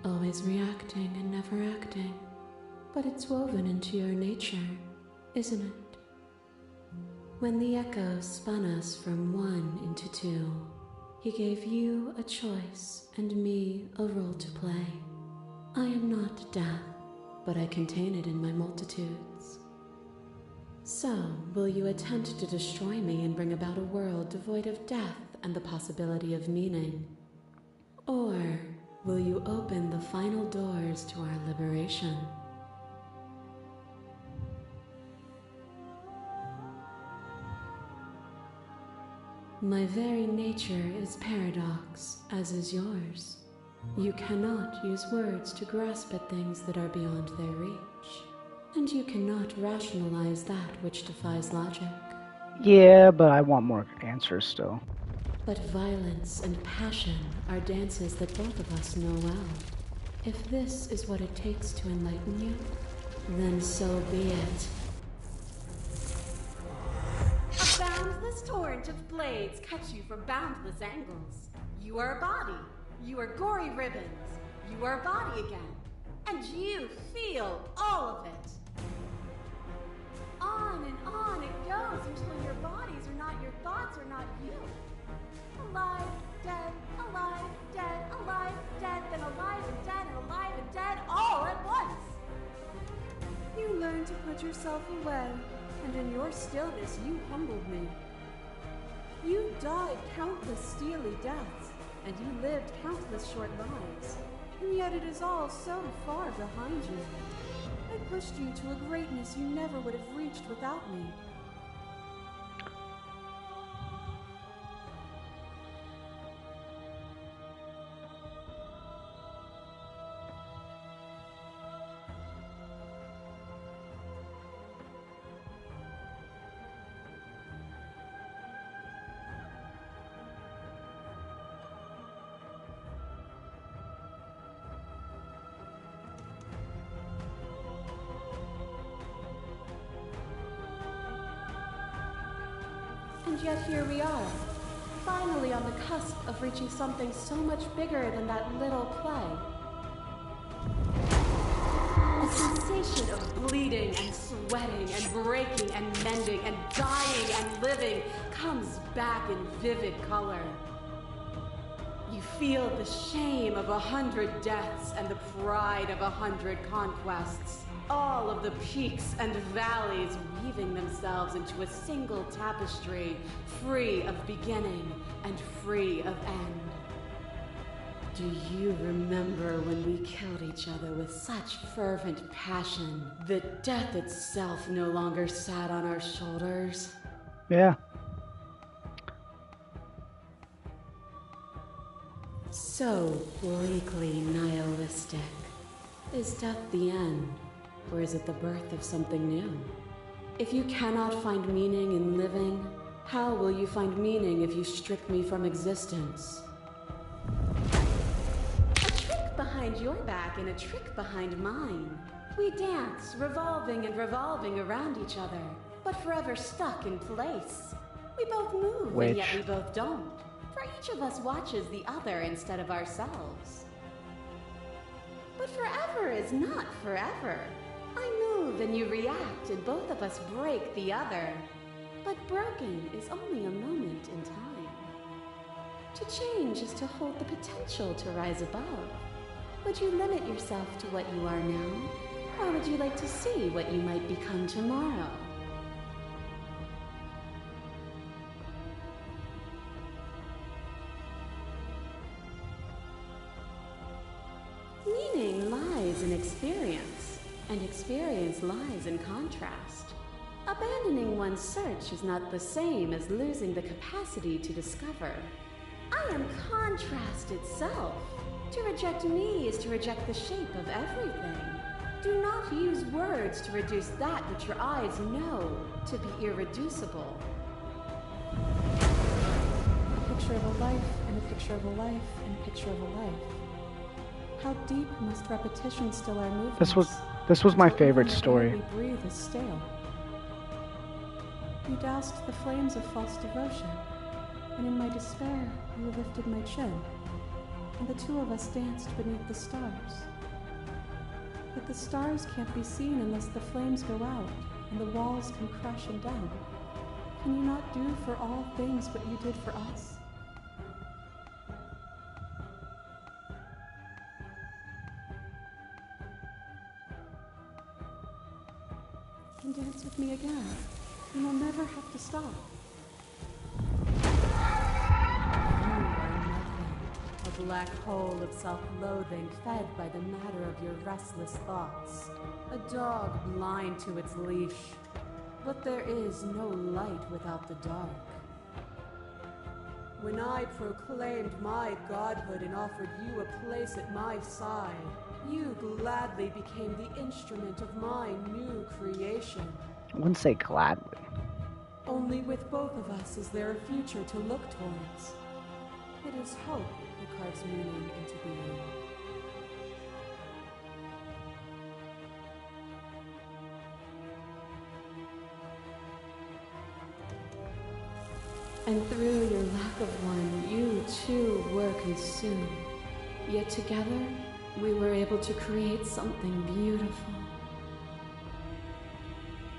always reacting and never acting. But it's woven into your nature, isn't it? When the echo spun us from one into two, he gave you a choice and me a role to play. I am not death, but I contain it in my multitudes. So, will you attempt to destroy me and bring about a world devoid of death and the possibility of meaning? Or will you open the final doors to our liberation? My very nature is paradox, as is yours. You cannot use words to grasp at things that are beyond their reach, and you cannot rationalize that which defies logic. Yeah, but I want more answers still. But violence and passion are dances that both of us know well. If this is what it takes to enlighten you, then so be it. A boundless torrent of blades cut you from boundless angles. You are a body. You are gory ribbons. You are a body again. And you feel all of it. On and on it goes until your bodies are not your thoughts, are not you. Alive, dead, alive, dead, then alive and dead, all at once. put yourself away, and in your stillness you humbled me. You died countless steely deaths, and you lived countless short lives, and yet it is all so far behind you. I pushed you to a greatness you never would have reached without me. And yet here we are, finally on the cusp of reaching something so much bigger than that little play. A sensation of bleeding and sweating and breaking and mending and dying and living comes back in vivid color. You feel the shame of 100 deaths and the pride of 100 conquests. All of the peaks and valleys weaving themselves into a single tapestry, free of beginning and free of end. Do you remember when we killed each other with such fervent passion that death itself no longer sat on our shoulders? Yeah. So bleakly nihilistic. Is death the end? Or is it the birth of something new? If you cannot find meaning in living, how will you find meaning if you strip me from existence? A trick behind your back and a trick behind mine. We dance, revolving and revolving around each other, but forever stuck in place. We both move, and yet we both don't. For each of us watches the other instead of ourselves. But forever is not forever. I move and you react, and both of us break the other. But broken is only a moment in time. To change is to hold the potential to rise above. Would you limit yourself to what you are now? Or would you like to see what you might become tomorrow? Meaning lies in experience, and experience lies in contrast. Abandoning one's search is not the same as losing the capacity to discover. I am contrast itself. To reject me is to reject the shape of everything. Do not use words to reduce that which your eyes know to be irreducible. A picture of a life, and a picture of a life, and a picture of a life. How deep must repetition still our movements? This was my favorite story. We breathe is stale. You doused the flames of false devotion, and in my despair, you lifted my chin, and the two of us danced beneath the stars. But the stars can't be seen unless the flames go out, and the walls come crashing down. Can you not do for all things what you did for us? And dance with me again, and we'll never have to stop. A black hole of self-loathing fed by the matter of your restless thoughts. A dog blind to its leash. But there is no light without the dark. When I proclaimed my godhood and offered you a place at my side, you gladly became the instrument of my new creation. I wouldn't say gladly. Only with both of us is there a future to look towards. It is hope that carves meaning into being. And through your lack of one, you too were consumed. Yet together, we were able to create something beautiful.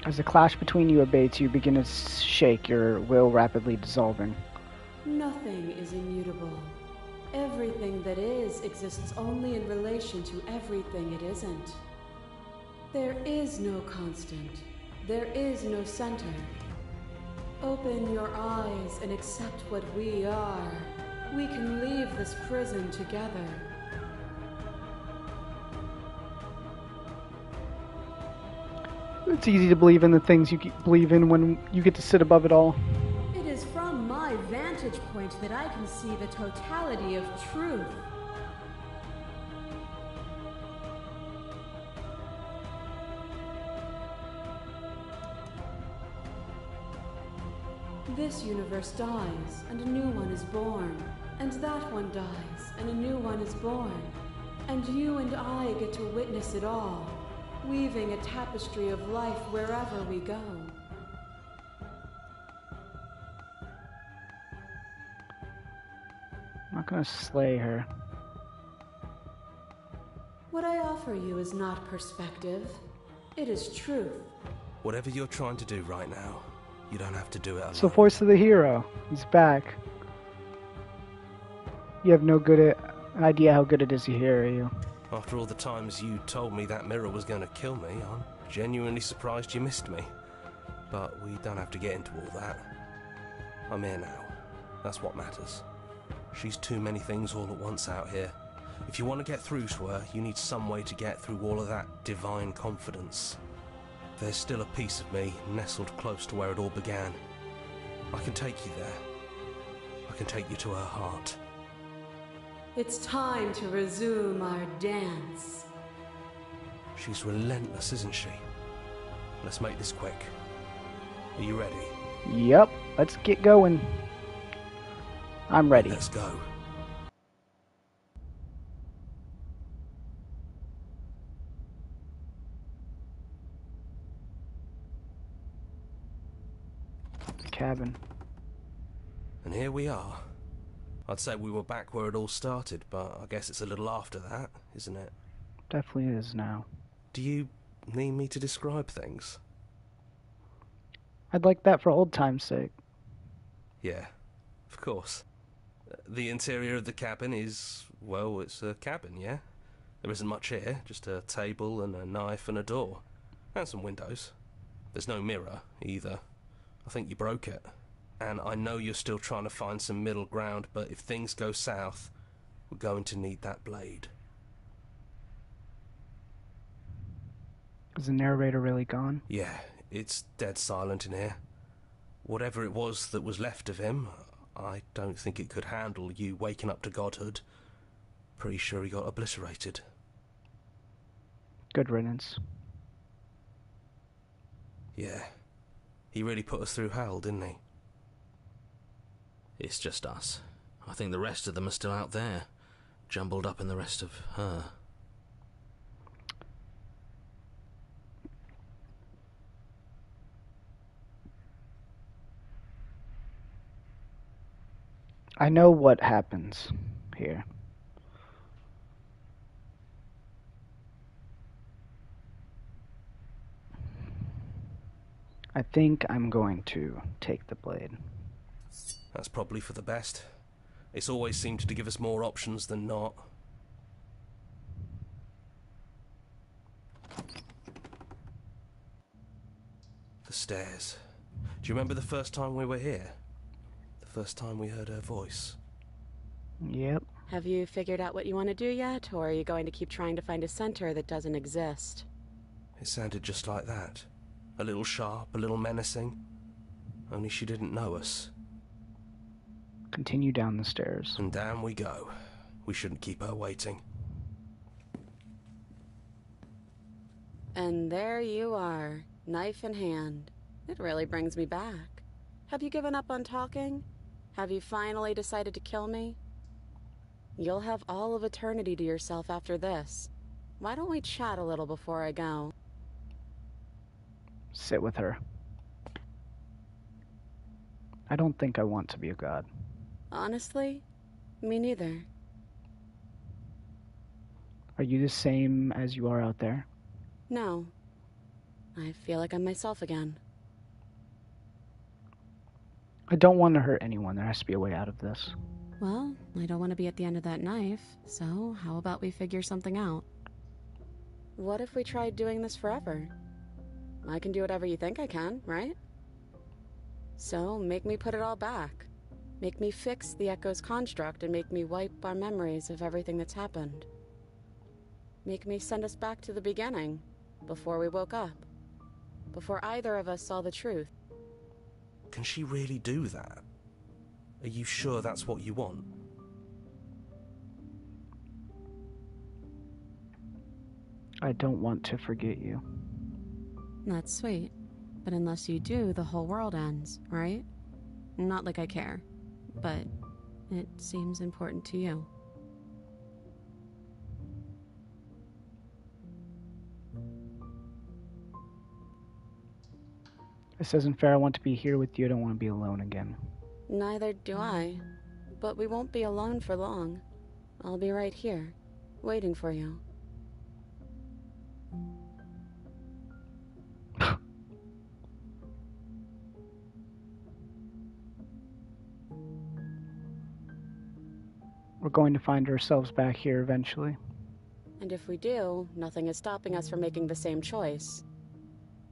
As the clash between you abates, you begin to shake, your will rapidly dissolving. Nothing is immutable. Everything that is exists only in relation to everything it isn't. There is no constant. There is no center. Open your eyes and accept what we are. We can leave this prison together. It's easy to believe in the things you believe in when you get to sit above it all. It is from my vantage point that I can see the totality of truth. This universe dies, and a new one is born. And that one dies, and a new one is born. And you and I get to witness it all, weaving a tapestry of life wherever we go. I'm not gonna slay her. What I offer you is not perspective. It is truth. Whatever you're trying to do right now, you don't have to do it alone. So voice of the hero. He's back. You have no good idea how good it is to hear you. After all the times you told me that mirror was going to kill me, I'm genuinely surprised you missed me. But we don't have to get into all that. I'm here now. That's what matters. She's too many things all at once out here. If you want to get through to her, you need some way to get through all of that divine confidence. There's still a piece of me nestled close to where it all began. I can take you there. I can take you to her heart. It's time to resume our dance. She's relentless, isn't she? Let's make this quick. Are you ready? Yep, let's get going. I'm ready. Let's go. The cabin. And here we are. I'd say we were back where it all started, but I guess it's a little after that, isn't it? Definitely is now. Do you need me to describe things? I'd like that for old time's sake. Yeah, of course. The interior of the cabin is, well, it's a cabin, yeah? There isn't much here, just a table and a knife and a door. And some windows. There's no mirror, either. I think you broke it. And I know you're still trying to find some middle ground, but if things go south, we're going to need that blade. Is the narrator really gone? Yeah, it's dead silent in here. Whatever it was that was left of him, I don't think it could handle you waking up to godhood. Pretty sure he got obliterated. Good riddance. Yeah, he really put us through hell, didn't he? It's just us. I think the rest of them are still out there, jumbled up in the rest of her. I know what happens here. I think I'm going to take the blade. That's probably for the best. It's always seemed to give us more options than not. The stairs. Do you remember the first time we were here? The first time we heard her voice? Yep. Have you figured out what you want to do yet, or are you going to keep trying to find a center that doesn't exist? It sounded just like that. A little sharp, a little menacing. Only she didn't know us. Continue down the stairs. And down we go. We shouldn't keep her waiting. And there you are, knife in hand. It really brings me back. Have you given up on talking? Have you finally decided to kill me? You'll have all of eternity to yourself after this. Why don't we chat a little before I go? Sit with her. I don't think I want to be a god. Honestly, me neither. Are you the same as you are out there? No. I feel like I'm myself again. I don't want to hurt anyone. There has to be a way out of this. Well, I don't want to be at the end of that knife, so how about we figure something out? What if we tried doing this forever? I can do whatever you think I can, right? So, make me put it all back. Make me fix the Echo's construct and make me wipe our memories of everything that's happened. Make me send us back to the beginning, before we woke up. Before either of us saw the truth. Can she really do that? Are you sure that's what you want? I don't want to forget you. That's sweet. But unless you do, the whole world ends, right? Not like I care. But it seems important to you. This isn't fair. I want to be here with you. I don't want to be alone again. Neither do I. But we won't be alone for long. I'll be right here, waiting for you. We're going to find ourselves back here eventually. And if we do, nothing is stopping us from making the same choice.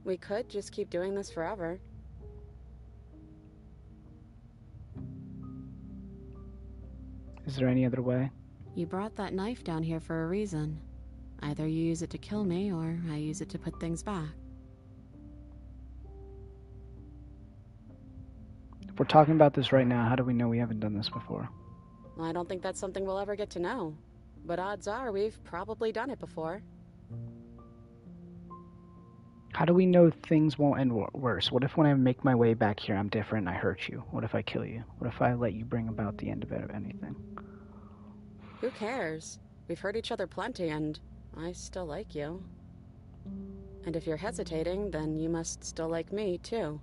We could just keep doing this forever. Is there any other way? You brought that knife down here for a reason. Either you use it to kill me, or I use it to put things back. If we're talking about this right now, how do we know we haven't done this before? I don't think that's something we'll ever get to know. But odds are we've probably done it before. How do we know things won't end worse? What if when I make my way back here, I'm different and I hurt you? What if I kill you? What if I let you bring about the end of anything? Who cares? We've hurt each other plenty, and I still like you. And if you're hesitating, then you must still like me, too.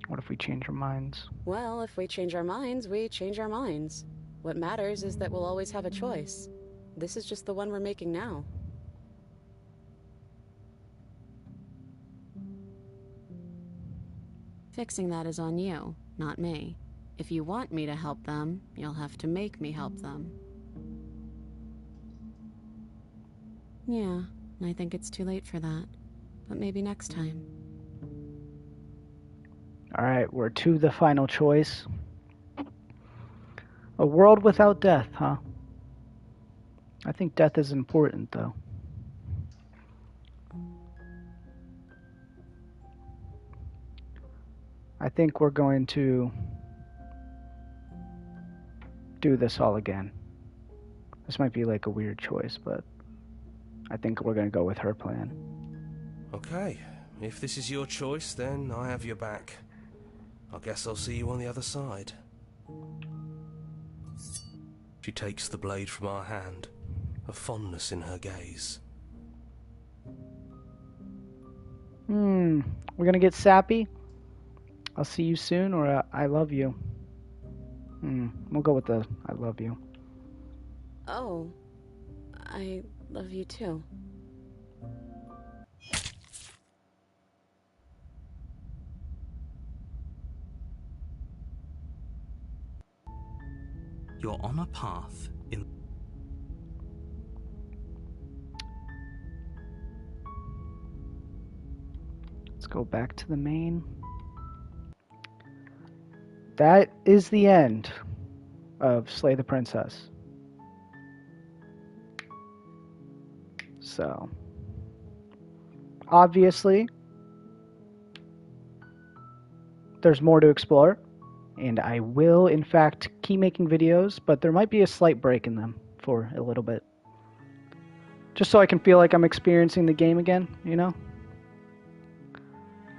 What if we change our minds? Well, if we change our minds, we change our minds. What matters is that we'll always have a choice. This is just the one we're making now. Fixing that is on you, not me. If you want me to help them, you'll have to make me help them. Yeah, I think it's too late for that. But maybe next time. Alright, we're to the final choice. A world without death, huh? I think death is important, though. I think we're going to do this all again. This might be like a weird choice, but I think we're going to go with her plan. Okay, if this is your choice, then I have your back. I guess I'll see you on the other side. She takes the blade from our hand, a fondness in her gaze. We're going to get sappy? I'll see you soon, or I love you. We'll go with the I love you. Oh, I love you too. You're on a path in... Let's go back to the main. That is the end of Slay the Princess. So, obviously, there's more to explore, and I will, in fact, keep making videos, but there might be a slight break in them for a little bit. Just so I can feel like I'm experiencing the game again, you know?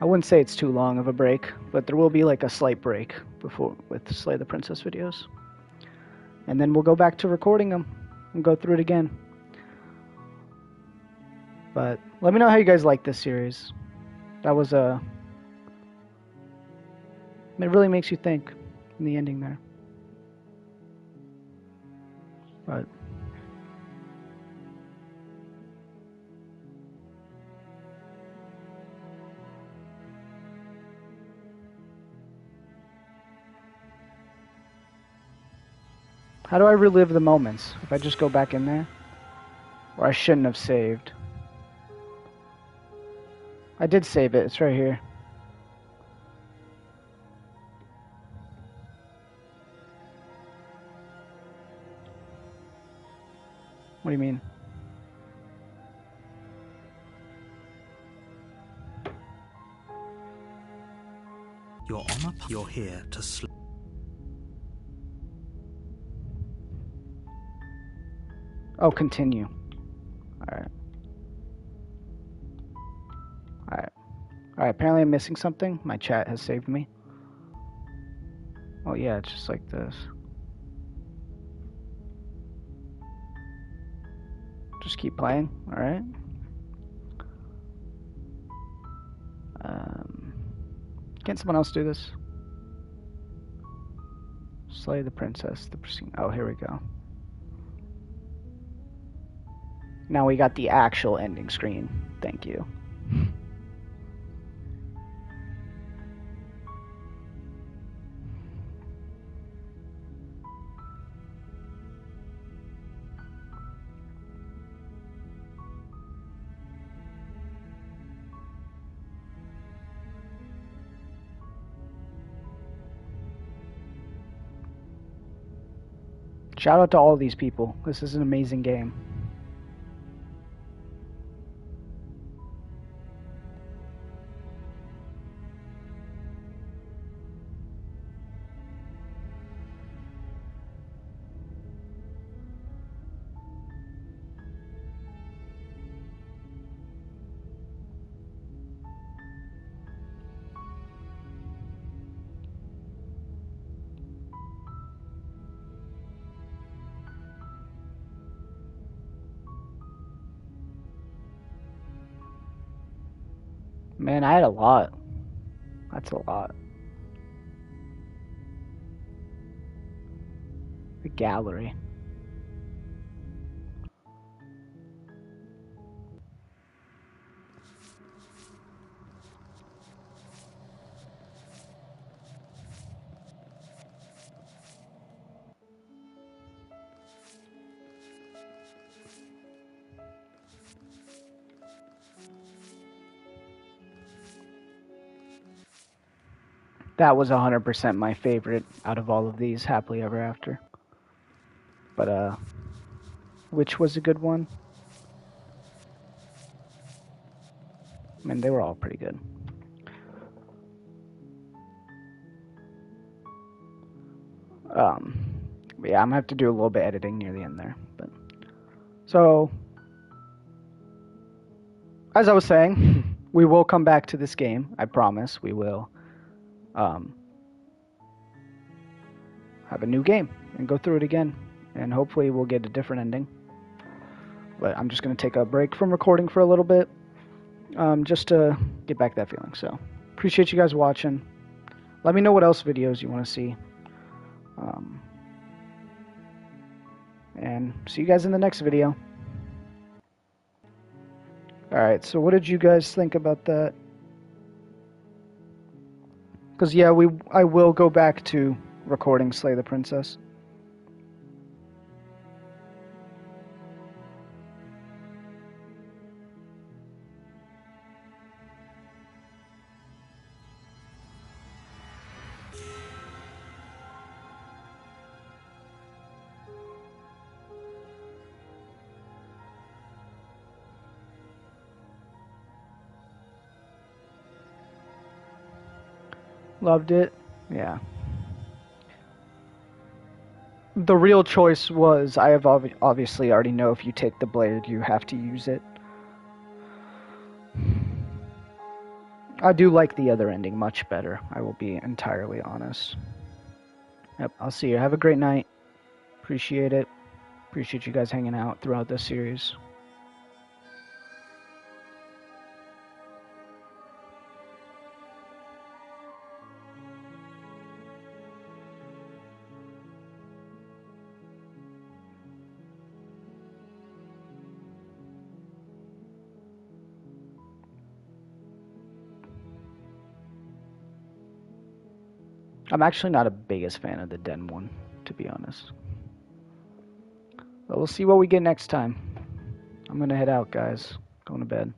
I wouldn't say it's too long of a break, but there will be like a slight break before with Slay the Princess videos. And then we'll go back to recording them and go through it again. But let me know how you guys like this series. That was it really makes you think in the ending there. But How do I relive the moments? If I just go back in there? Or I shouldn't have saved. I did save it. It's right here. What do you mean? You're on a... You're here to sleep. Oh, continue. Alright. Alright. Alright, apparently I'm missing something. My chat has saved me. Oh yeah, it's just like this. Just keep playing, alright? Can't someone else do this? Slay the princess. Oh, here we go. Now we got the actual ending screen. Thank you. Shout out to all these people. This is an amazing game. Man, I had a lot. That's a lot. The gallery. That was 100% my favorite out of all of these, Happily Ever After. But, which was a good one? I mean, they were all pretty good. Yeah, I'm gonna have to do a little bit of editing near the end there. But so, as I was saying, we will come back to this game. I promise we will. Have a new game and go through it again, and hopefully we'll get a different ending. But I'm just gonna take a break from recording for a little bit, just to get back that feeling. So, appreciate you guys watching. Let me know what else videos you want to see. And see you guys in the next video. Alright, so what did you guys think about that? Because, yeah, I will go back to recording Slay the Princess. Loved it. Yeah. The real choice was, I have obviously already know if you take the blade, you have to use it. I do like the other ending much better, I will be entirely honest. Yep, I'll see you. Have a great night. Appreciate it. Appreciate you guys hanging out throughout this series. I'm actually not a biggest fan of the Den one, to be honest. But we'll see what we get next time. I'm gonna head out, guys. Going to bed.